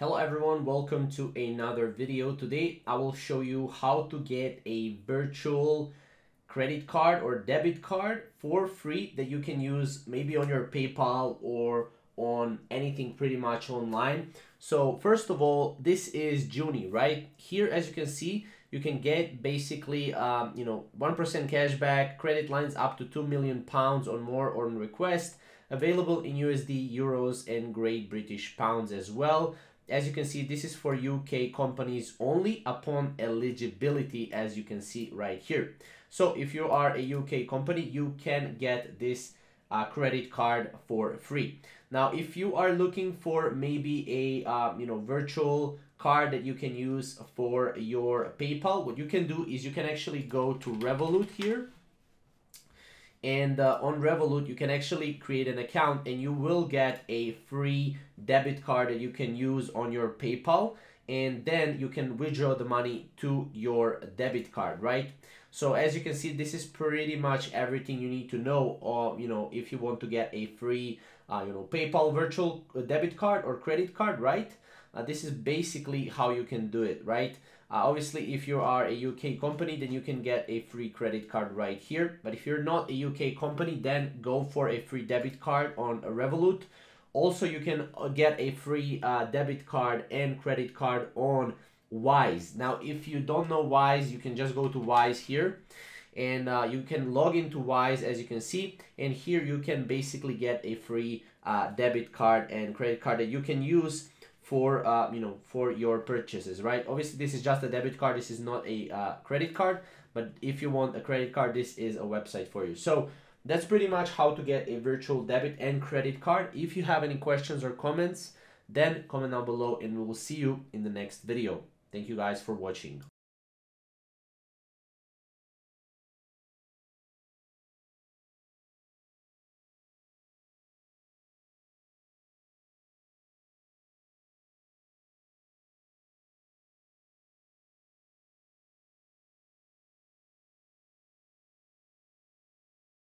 Hello everyone, welcome to another video. Today I will show you how to get a virtual credit card or debit card for free that you can use maybe on your PayPal or on anything pretty much online. So first of all, this is Juni, right? Here, as you can see, you can get basically 1% cashback, credit lines up to £2 million or more on request, available in USD, euros, and Great British pounds as well. As you can see, this is for UK companies only upon eligibility, as you can see right here. So if you are a UK company, you can get this credit card for free. Now, if you are looking for maybe a virtual card that you can use for your PayPal, what you can do is you can actually go to Revolut here. And on Revolut, you can actually create an account and you will get a free debit card that you can use on your PayPal, and then you can withdraw the money to your debit card, right? So as you can see, this is pretty much everything you need to know, if you want to get a free, PayPal virtual debit card or credit card, right? This is basically how you can do it, right? Obviously, if you are a UK company, then you can get a free credit card right here. But if you're not a UK company, then go for a free debit card on Revolut. Also, you can get a free debit card and credit card on Wise. Now, if you don't know Wise, you can just go to Wise here. And you can log into Wise, as you can see, and here you can basically get a free debit card and credit card that you can use for for your purchases, right? Obviously, this is just a debit card. This is not a credit card, but if you want a credit card, this is a website for you. So that's pretty much how to get a virtual debit and credit card. If you have any questions or comments, then comment down below and we will see you in the next video. Thank you guys for watching.